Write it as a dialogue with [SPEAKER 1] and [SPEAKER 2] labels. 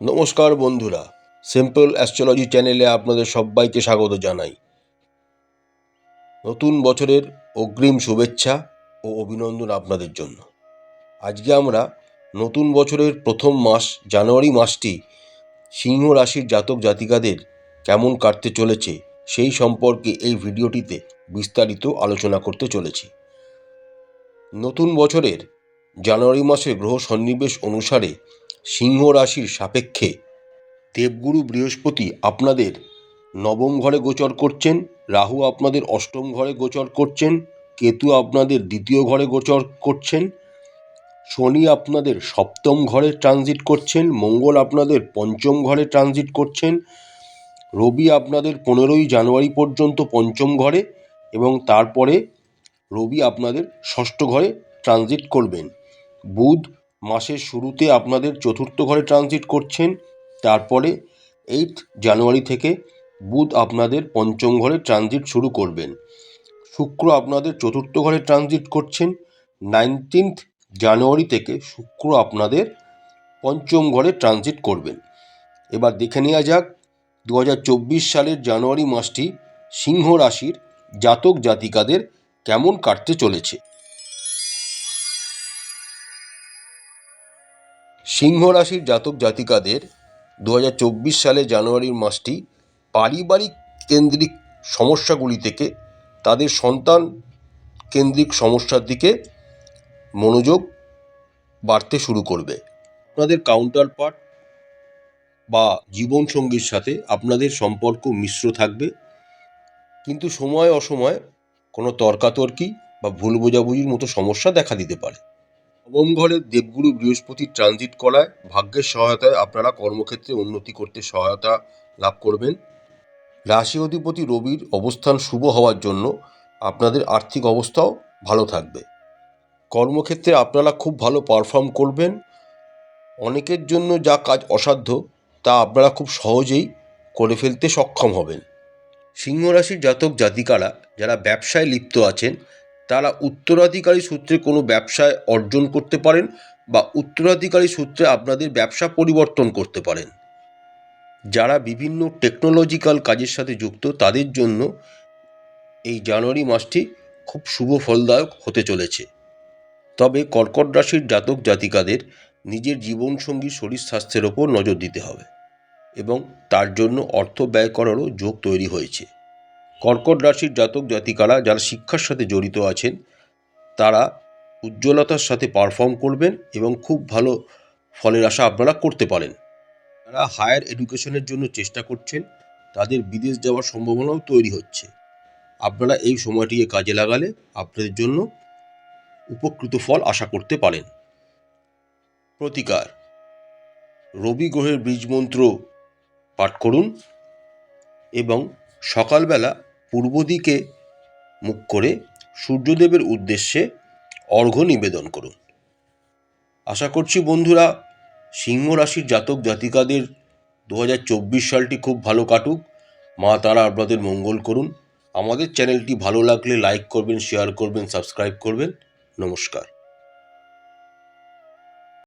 [SPEAKER 1] নমস্কার বন্ধুরা, simple astrology চ্যানেলে আপনাদের সবাইকে স্বাগত জানাই। নতুন বছরের অগ্রিম শুভেচ্ছা ও অভিনন্দন আপনাদের জন্য। আজকে আমরা নতুন বছরের প্রথম মাস জানুয়ারি মাসটি সিংহ রাশির জাতক জাতিকাদের কেমন কাটতে চলেছে সেই সম্পর্কে এই ভিডিওটিতে বিস্তারিত আলোচনা করতে চলেছি। নতুন বছরের জানুয়ারি মাসের গ্রহ সন্নিবেশ অনুসারে সিংহ রাশির সাপেক্ষে দেবগুরু বৃহস্পতি আপনাদের নবম ঘরে গোচর করছেন, রাহু আপনাদের অষ্টম ঘরে গোচর করছেন, কেতু আপনাদের দ্বিতীয় ঘরে গোচর করছেন, শনি আপনাদের সপ্তম ঘরে ট্রানজিট করছেন, মঙ্গল আপনাদের পঞ্চম ঘরে ট্রানজিট করছেন, রবি আপনাদের 15ই জানুয়ারি পর্যন্ত পঞ্চম ঘরে এবং তারপরে রবি আপনাদের ষষ্ঠ ঘরে ট্রানজিট করবেন। বুধ মাসের শুরুতে আপনাদের চতুর্থ ঘরে ট্রানজিট করছেন, তারপরে 8 জানুয়ারি থেকে বুধ আপনাদের পঞ্চম ঘরে ট্রানজিট শুরু করবেন। শুক্র আপনাদের চতুর্থ ঘরে ট্রানজিট করছেন। 19 জানুয়ারি থেকে শুক্র আপনাদের পঞ্চম ঘরে ট্রানজিট করবেন। এবার দেখে নেওয়া যাক 2024 সালের জানুয়ারি মাসটি সিংহ রাশির জাতক জাতিকাদের কেমন কাটতে চলেছে। সিংহ রাশির জাতক জাতিকাদের 2024 সালে জানুয়ারির মাসটি পারিবারিক কেন্দ্রিক সমস্যাগুলি থেকে তাদের সন্তান কেন্দ্রিক সমস্যার দিকে মনোযোগ বাড়তে শুরু করবে। আপনাদের কাউন্টার পার্ট বা জীবনসঙ্গীর সাথে আপনাদের সম্পর্ক মিশ্র থাকবে, কিন্তু সময় অসময় কোনো তর্কাতর্কি বা ভুল বোঝাবুঝির মতো সমস্যা দেখা দিতে পারে। নবম ঘরে দেবগুরু বৃহস্পতি ট্রানজিট করায় ভাগ্যের সহায়তায় আপনারা কর্মক্ষেত্রে উন্নতি করতে সহায়তা লাভ করবেন। রাশি অধিপতি রবির অবস্থান শুভ হওয়ার জন্য আপনাদের আর্থিক অবস্থাও ভালো থাকবে। কর্মক্ষেত্রে আপনারা খুব ভালো পারফর্ম করবেন। অনেকের জন্য যা কাজ অসাধ্য তা আপনারা খুব সহজেই করে ফেলতে সক্ষম হবেন। সিংহ রাশির জাতক জাতিকারা যারা ব্যবসায় লিপ্ত আছেন তারা উত্তরাধিকারী সূত্রে কোনো ব্যবসায় অর্জন করতে পারেন বা উত্তরাধিকারী সূত্রে আপনাদের ব্যবসা পরিবর্তন করতে পারেন। যারা বিভিন্ন টেকনোলজিক্যাল কাজের সাথে যুক্ত তাদের জন্য এই জানুয়ারি মাসটি খুব শুভ ফলদায়ক হতে চলেছে। তবে কর্কট রাশির জাতক জাতিকাদের নিজের জীবনসঙ্গীর শরীর স্বাস্থ্যের ওপর নজর দিতে হবে এবং তার জন্য অর্থ ব্যয় করারও যোগ তৈরি হয়েছে। কর্কট রাশির জাতক জাতিকারা যারা শিক্ষার সাথে জড়িত আছেন তারা উজ্জ্বলতার সাথে পারফর্ম করবেন এবং খুব ভালো ফলের আশা আপনারা করতে পারেন। যারা হায়ার এডুকেশনের জন্য চেষ্টা করছেন তাদের বিদেশ যাওয়ার সম্ভাবনাও তৈরি হচ্ছে। আপনারা এই সময়টিকে কাজে লাগালে আপনাদের জন্য উপকৃত ফল আশা করতে পারেন। প্রতিকার: রবি গ্রহের বীজ মন্ত্র পাঠ করুন এবং সকালবেলা পূর্ব দিকে মুখ করে সূর্যদেবের উদ্দেশ্যে অর্ঘ্য নিবেদন করুন। আশা করছি বন্ধুরা সিংহ রাশির জাতক জাতিকাদের 2024 সালটি খুব ভালো কাটুক। মা তারা আপনাদের মঙ্গল করুন। আমাদের চ্যানেলটি ভালো লাগলে লাইক করবেন, শেয়ার করবেন, সাবস্ক্রাইব করবেন। নমস্কার।